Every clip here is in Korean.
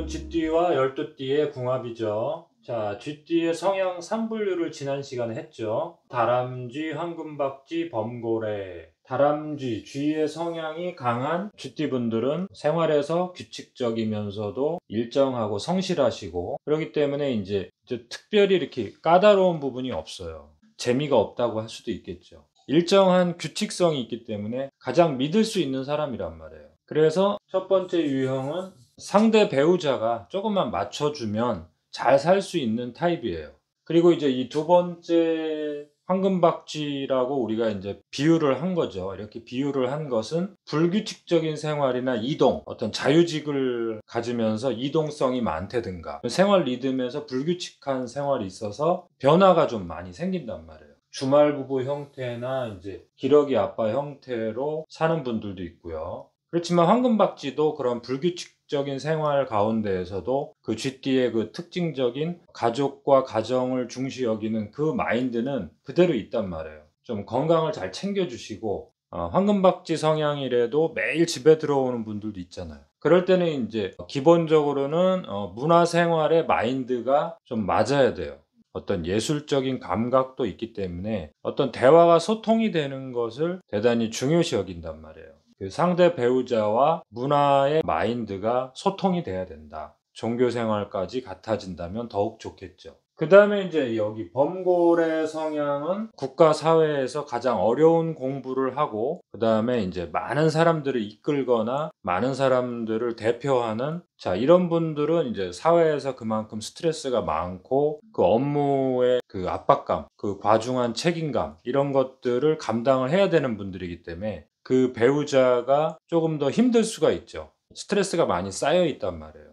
이거는 쥐띠와 열두띠의 궁합이죠. 자, 쥐띠의 성향 3분류를 지난 시간에 했죠. 다람쥐, 황금박쥐, 범고래. 다람쥐, 쥐의 성향이 강한 쥐띠분들은 생활에서 규칙적이면서도 일정하고 성실하시고, 그렇기 때문에 이제 특별히 이렇게 까다로운 부분이 없어요. 재미가 없다고 할 수도 있겠죠. 일정한 규칙성이 있기 때문에 가장 믿을 수 있는 사람이란 말이에요. 그래서 첫 번째 유형은 상대 배우자가 조금만 맞춰주면 잘 살 수 있는 타입이에요. 그리고 이제 이 두 번째 황금박쥐라고 우리가 이제 비유를 한 거죠. 이렇게 비유를 한 것은 불규칙적인 생활이나 이동, 어떤 자유직을 가지면서 이동성이 많다든가 생활 리듬에서 불규칙한 생활이 있어서 변화가 좀 많이 생긴단 말이에요. 주말 부부 형태나 이제 기러기 아빠 형태로 사는 분들도 있고요. 그렇지만 황금박쥐도 그런 불규칙적인 생활 가운데에서도 그 쥐띠의 그 특징적인 가족과 가정을 중시 여기는 그 마인드는 그대로 있단 말이에요. 좀 건강을 잘 챙겨주시고, 황금박쥐 성향이라도 매일 집에 들어오는 분들도 있잖아요. 그럴 때는 이제 기본적으로는 문화생활의 마인드가 좀 맞아야 돼요. 어떤 예술적인 감각도 있기 때문에 어떤 대화가 소통이 되는 것을 대단히 중요시 여긴단 말이에요. 그 상대 배우자와 문화의 마인드가 소통이 돼야 된다. 종교 생활까지 같아진다면 더욱 좋겠죠. 그 다음에 이제 여기 범고래 성향은 국가 사회에서 가장 어려운 공부를 하고, 그 다음에 이제 많은 사람들을 이끌거나 많은 사람들을 대표하는, 자, 이런 분들은 이제 사회에서 그만큼 스트레스가 많고 그 업무의 그 압박감, 그 과중한 책임감, 이런 것들을 감당을 해야 되는 분들이기 때문에 그 배우자가 조금 더 힘들 수가 있죠. 스트레스가 많이 쌓여 있단 말이에요.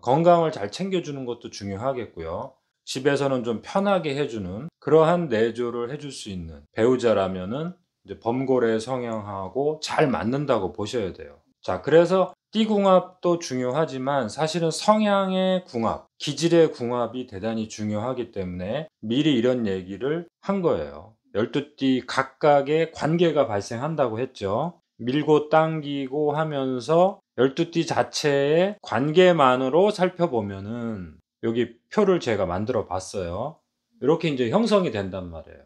건강을 잘 챙겨주는 것도 중요하겠고요. 집에서는 좀 편하게 해주는 그러한 내조를 해줄 수 있는 배우자라면은 이제 범고래 성향하고 잘 맞는다고 보셔야 돼요. 자, 그래서 띠궁합도 중요하지만 사실은 성향의 궁합, 기질의 궁합이 대단히 중요하기 때문에 미리 이런 얘기를 한 거예요. 12띠 각각의 관계가 발생한다고 했죠. 밀고 당기고 하면서 12띠 자체의 관계만으로 살펴보면은 여기 표를 제가 만들어 봤어요. 이렇게 이제 형성이 된단 말이에요.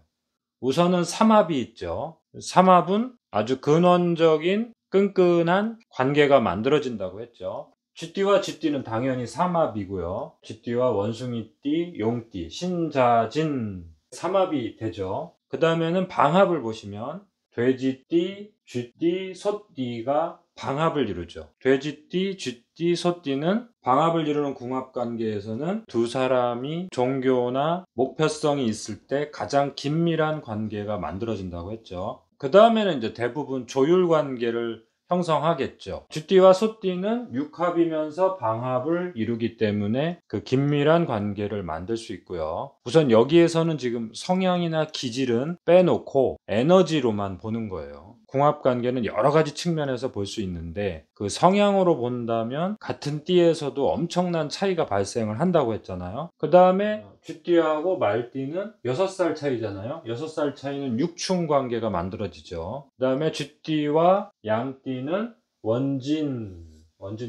우선은 삼합이 있죠. 삼합은 아주 근원적인 끈끈한 관계가 만들어진다고 했죠. 쥐띠와 쥐띠는 당연히 삼합이고요. 쥐띠와 원숭이띠, 용띠, 신자진 삼합이 되죠. 그 다음에는 방합을 보시면 돼지띠, 쥐띠, 소띠가 방합을 이루죠. 돼지띠, 쥐띠, 소띠는 방합을 이루는 궁합관계에서는 두 사람이 종교나 목표성이 있을 때 가장 긴밀한 관계가 만들어진다고 했죠. 그 다음에는 이제 대부분 조율 관계를 형성하겠죠. 쥐띠와 소띠는 육합이면서 방합을 이루기 때문에 그 긴밀한 관계를 만들 수 있고요. 우선 여기에서는 지금 성향이나 기질은 빼놓고 에너지로만 보는 거예요. 궁합 관계는 여러 가지 측면에서 볼 수 있는데 그 성향으로 본다면 같은 띠에서도 엄청난 차이가 발생을 한다고 했잖아요. 그 다음에 쥐띠하고 말띠는 6살 차이잖아요. 6살 차이는 육충 관계가 만들어지죠. 그 다음에 쥐띠와 양띠는 원진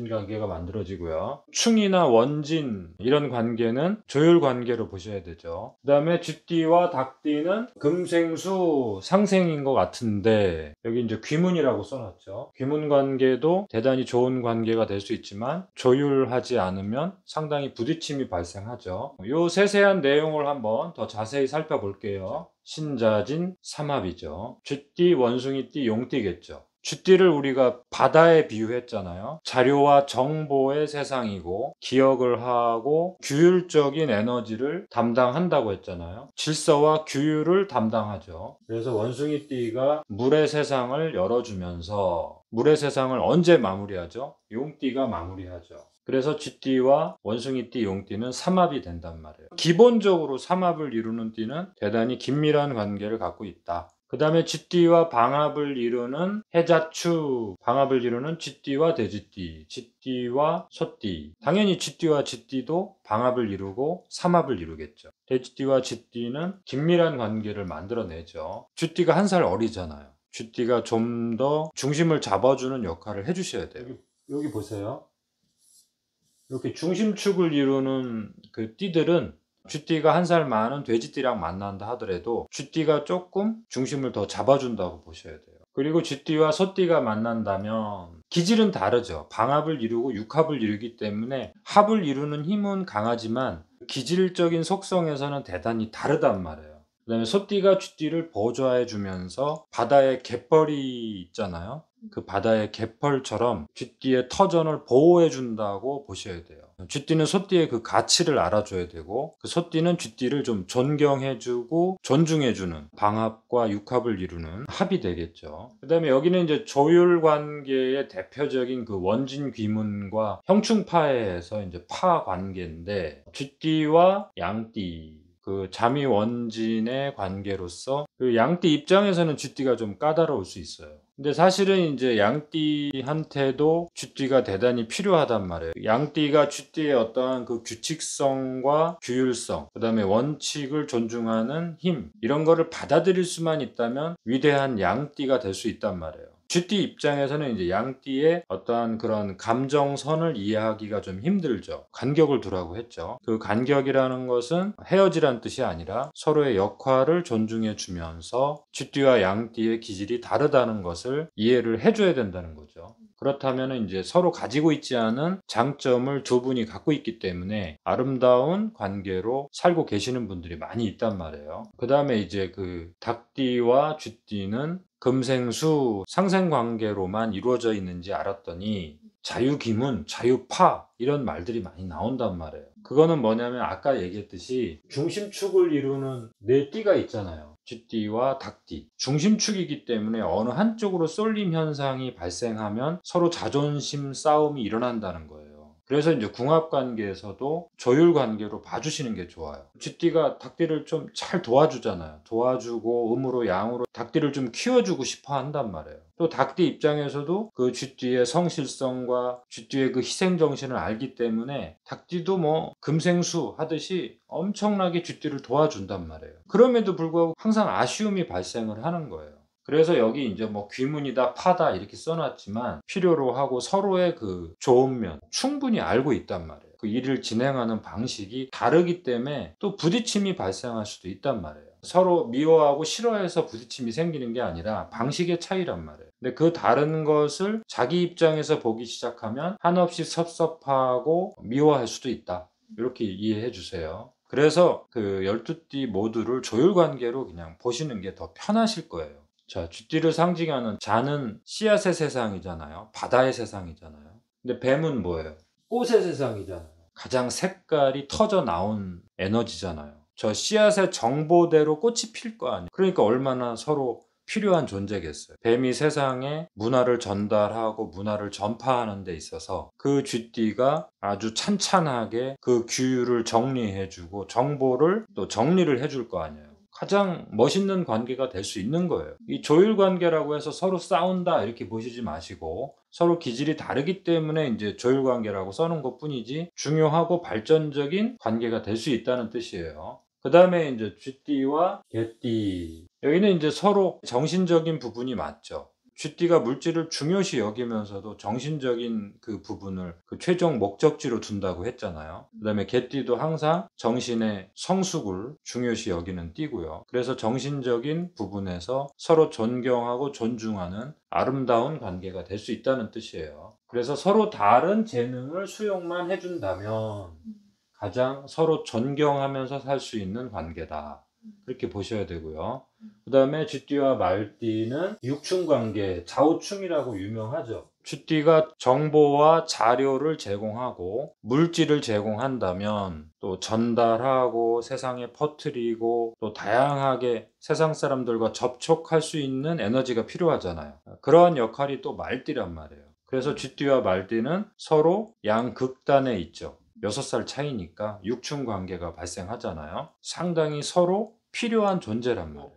관계가 만들어지고요. 충이나 원진 이런 관계는 조율 관계로 보셔야 되죠. 그 다음에 쥐띠와 닭띠는 금생수 상생인 것 같은데 여기 이제 귀문이라고 써놨죠. 귀문 관계도 대단히 좋은 관계가 될 수 있지만 조율하지 않으면 상당히 부딪힘이 발생하죠. 이 세세한 내용을 한번 더 자세히 살펴볼게요. 신자진 삼합이죠. 쥐띠, 원숭이띠, 용띠겠죠. 쥐띠를 우리가 바다에 비유했잖아요. 자료와 정보의 세상이고 기억을 하고 규율적인 에너지를 담당한다고 했잖아요. 질서와 규율을 담당하죠. 그래서 원숭이띠가 물의 세상을 열어주면서 물의 세상을 언제 마무리하죠? 용띠가 마무리하죠. 그래서 쥐띠와 원숭이띠, 용띠는 삼합이 된단 말이에요. 기본적으로 삼합을 이루는 띠는 대단히 긴밀한 관계를 갖고 있다. 그 다음에 쥐띠와 방합을 이루는 해자축, 방합을 이루는 쥐띠와 돼지띠, 쥐띠와 소띠. 당연히 쥐띠와 쥐띠도 방합을 이루고 삼합을 이루겠죠. 돼지띠와 쥐띠는 긴밀한 관계를 만들어내죠. 쥐띠가 1살 어리잖아요. 쥐띠가 좀 더 중심을 잡아주는 역할을 해주셔야 돼요. 여기 보세요. 이렇게 중심축을 이루는 그 띠들은 쥐띠가 한 살 많은 돼지띠랑 만난다 하더라도 쥐띠가 조금 중심을 더 잡아준다고 보셔야 돼요. 그리고 쥐띠와 소띠가 만난다면 기질은 다르죠. 방합을 이루고 육합을 이루기 때문에 합을 이루는 힘은 강하지만 기질적인 속성에서는 대단히 다르단 말이에요. 그 다음에 소띠가 쥐띠를 보조해 주면서 바다의 갯벌이 있잖아요. 그 바다의 갯벌처럼 쥐띠의 터전을 보호해 준다고 보셔야 돼요. 쥐띠는 소띠의 그 가치를 알아줘야 되고, 그 소띠는 쥐띠를 좀 존경해 주고 존중해 주는 방합과 육합을 이루는 합이 되겠죠. 그 다음에 여기는 이제 조율 관계의 대표적인 그 원진 귀문과 형충파에서 이제 파 관계인데, 쥐띠와 양띠 그 자미 원진의 관계로서 그 양띠 입장에서는 쥐띠가 좀 까다로울 수 있어요. 근데 사실은 이제 양띠한테도 쥐띠가 대단히 필요하단 말이에요. 양띠가 쥐띠의 어떠한 그 규칙성과 규율성, 그 다음에 원칙을 존중하는 힘, 이런 거를 받아들일 수만 있다면 위대한 양띠가 될 수 있단 말이에요. 쥐띠 입장에서는 이제 양띠의 어떠한 그런 감정선을 이해하기가 좀 힘들죠. 간격을 두라고 했죠. 그 간격이라는 것은 헤어지란 뜻이 아니라 서로의 역할을 존중해 주면서 쥐띠와 양띠의 기질이 다르다는 것을 이해를 해줘야 된다는 거죠. 그렇다면 이제 서로 가지고 있지 않은 장점을 두 분이 갖고 있기 때문에 아름다운 관계로 살고 계시는 분들이 많이 있단 말이에요. 그 다음에 이제 그 닭띠와 쥐띠는 금생수 상생관계로만 이루어져 있는지 알았더니 자유기문, 자유파 이런 말들이 많이 나온단 말이에요. 그거는 뭐냐면 아까 얘기했듯이 중심축을 이루는 네 띠가 있잖아요. 쥐띠와 닭띠. 중심축이기 때문에 어느 한쪽으로 쏠림 현상이 발생하면 서로 자존심 싸움이 일어난다는 거예요. 그래서 이제 궁합 관계에서도 조율 관계로 봐주시는 게 좋아요. 쥐띠가 닭띠를 좀 잘 도와주잖아요. 도와주고 음으로 양으로 닭띠를 좀 키워주고 싶어 한단 말이에요. 또 닭띠 입장에서도 그 쥐띠의 성실성과 쥐띠의 그 희생정신을 알기 때문에 닭띠도 뭐 금생수 하듯이 엄청나게 쥐띠를 도와준단 말이에요. 그럼에도 불구하고 항상 아쉬움이 발생을 하는 거예요. 그래서 여기 이제 뭐 귀문이다, 파다 이렇게 써놨지만 필요로 하고 서로의 그 좋은 면 충분히 알고 있단 말이에요. 그 일을 진행하는 방식이 다르기 때문에 또 부딪힘이 발생할 수도 있단 말이에요. 서로 미워하고 싫어해서 부딪힘이 생기는 게 아니라 방식의 차이란 말이에요. 근데 그 다른 것을 자기 입장에서 보기 시작하면 한없이 섭섭하고 미워할 수도 있다. 이렇게 이해해 주세요. 그래서 그 12띠 모두를 조율관계로 그냥 보시는 게 더 편하실 거예요. 자, 쥐띠를 상징하는 자는 씨앗의 세상이잖아요. 바다의 세상이잖아요. 근데 뱀은 뭐예요? 꽃의 세상이잖아요. 가장 색깔이 터져 나온 에너지잖아요. 저 씨앗의 정보대로 꽃이 필 거 아니에요. 그러니까 얼마나 서로 필요한 존재겠어요. 뱀이 세상에 문화를 전달하고 문화를 전파하는 데 있어서 그 쥐띠가 아주 찬찬하게 그 규율을 정리해주고 정보를 또 정리를 해줄 거 아니에요. 가장 멋있는 관계가 될 수 있는 거예요. 이 조율 관계라고 해서 서로 싸운다 이렇게 보시지 마시고 서로 기질이 다르기 때문에 이제 조율 관계라고 써놓은 것 뿐이지 중요하고 발전적인 관계가 될 수 있다는 뜻이에요. 그 다음에 이제 쥐띠와 개띠. 여기는 이제 서로 정신적인 부분이 맞죠. 쥐띠가 물질을 중요시 여기면서도 정신적인 그 부분을 그 최종 목적지로 둔다고 했잖아요. 그 다음에 개띠도 항상 정신의 성숙을 중요시 여기는 띠고요. 그래서 정신적인 부분에서 서로 존경하고 존중하는 아름다운 관계가 될 수 있다는 뜻이에요. 그래서 서로 다른 재능을 수용만 해준다면 가장 서로 존경하면서 살 수 있는 관계다. 그렇게 보셔야 되고요. 그 다음에 쥐띠와 말띠는 육충관계, 좌우충이라고 유명하죠. 쥐띠가 정보와 자료를 제공하고 물질을 제공한다면 또 전달하고 세상에 퍼뜨리고 또 다양하게 세상 사람들과 접촉할 수 있는 에너지가 필요하잖아요. 그러한 역할이 또 말띠란 말이에요. 그래서 쥐띠와 말띠는 서로 양극단에 있죠. 6살 차이니까 육충 관계가 발생하잖아요. 상당히 서로 필요한 존재란 말이에요.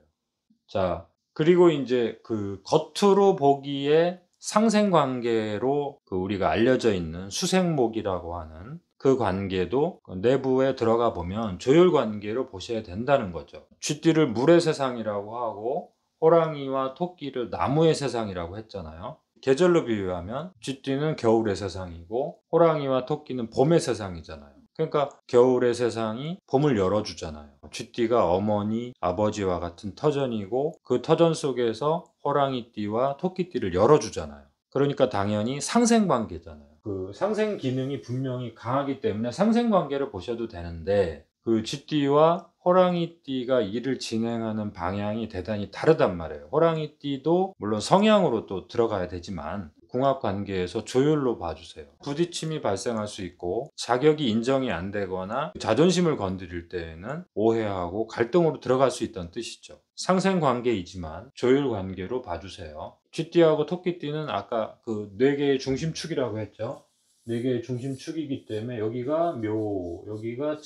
자, 그리고 이제 그 겉으로 보기에 상생 관계로 그 우리가 알려져 있는 수생목이라고 하는 그 관계도 내부에 들어가 보면 조율 관계로 보셔야 된다는 거죠. 쥐띠를 물의 세상이라고 하고 호랑이와 토끼를 나무의 세상이라고 했잖아요. 계절로 비유하면 쥐띠는 겨울의 세상이고 호랑이와 토끼는 봄의 세상이잖아요. 그러니까 겨울의 세상이 봄을 열어주잖아요. 쥐띠가 어머니, 아버지와 같은 터전이고 그 터전 속에서 호랑이띠와 토끼띠를 열어주잖아요. 그러니까 당연히 상생관계잖아요. 그 상생 기능이 분명히 강하기 때문에 상생관계를 보셔도 되는데 그 쥐띠와 호랑이띠가 일을 진행하는 방향이 대단히 다르단 말이에요. 호랑이띠도 물론 성향으로 또 들어가야 되지만 궁합관계에서 조율로 봐주세요. 부딪힘이 발생할 수 있고 자격이 인정이 안 되거나 자존심을 건드릴 때에는 오해하고 갈등으로 들어갈 수 있다는 뜻이죠. 상생관계이지만 조율관계로 봐주세요. 쥐띠하고 토끼띠는 아까 그 4개의 중심축이라고 했죠. 4개의 중심축이기 때문에 여기가 묘, 여기가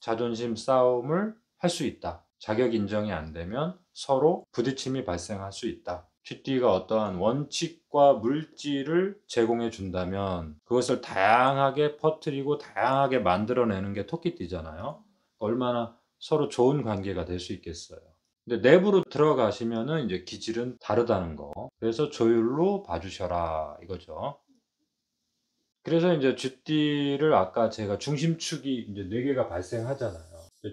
자존심 싸움을 할 수 있다. 자격 인정이 안 되면 서로 부딪힘이 발생할 수 있다. 쥐띠가 어떠한 원칙과 물질을 제공해 준다면 그것을 다양하게 퍼뜨리고 다양하게 만들어내는 게 토끼띠잖아요. 얼마나 서로 좋은 관계가 될 수 있겠어요. 근데 내부로 들어가시면은 이제 기질은 다르다는 거. 그래서 조율로 봐주셔라 이거죠. 그래서 이제 쥐띠를 아까 제가 중심축이 이제 4개가 발생하잖아요.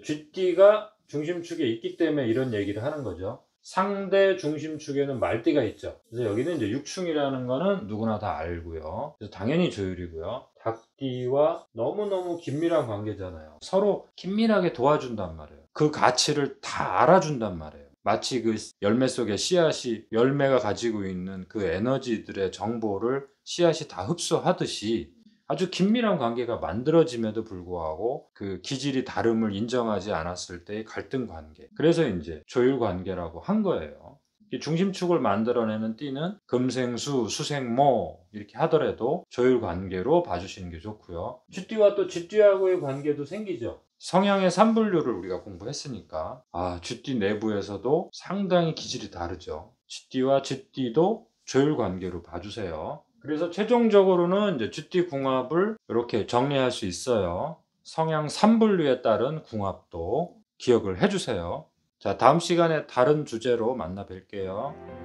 쥐띠가 중심축에 있기 때문에 이런 얘기를 하는 거죠. 상대 중심축에는 말띠가 있죠. 그래서 여기는 이제 육충이라는 거는 누구나 다 알고요. 그래서 당연히 조율이고요. 닭띠와 너무너무 긴밀한 관계잖아요. 서로 긴밀하게 도와준단 말이에요. 그 가치를 다 알아준단 말이에요. 마치 그 열매 속에 씨앗이 열매가 가지고 있는 그 에너지들의 정보를 씨앗이 다 흡수하듯이 아주 긴밀한 관계가 만들어짐에도 불구하고 그 기질이 다름을 인정하지 않았을 때의 갈등 관계. 그래서 이제 조율 관계라고 한 거예요. 이 중심축을 만들어내는 띠는 금생수, 수생모 이렇게 하더라도 조율 관계로 봐주시는 게 좋고요. 쥐띠와 또 쥐띠하고의 관계도 생기죠. 성향의 3분류를 우리가 공부했으니까 쥐띠 내부에서도 상당히 기질이 다르죠. 쥐띠와 쥐띠도 조율 관계로 봐주세요. 그래서 최종적으로는 이제 쥐띠 궁합을 이렇게 정리할 수 있어요. 성향 3분류에 따른 궁합도 기억을 해주세요. 자, 다음 시간에 다른 주제로 만나 뵐게요.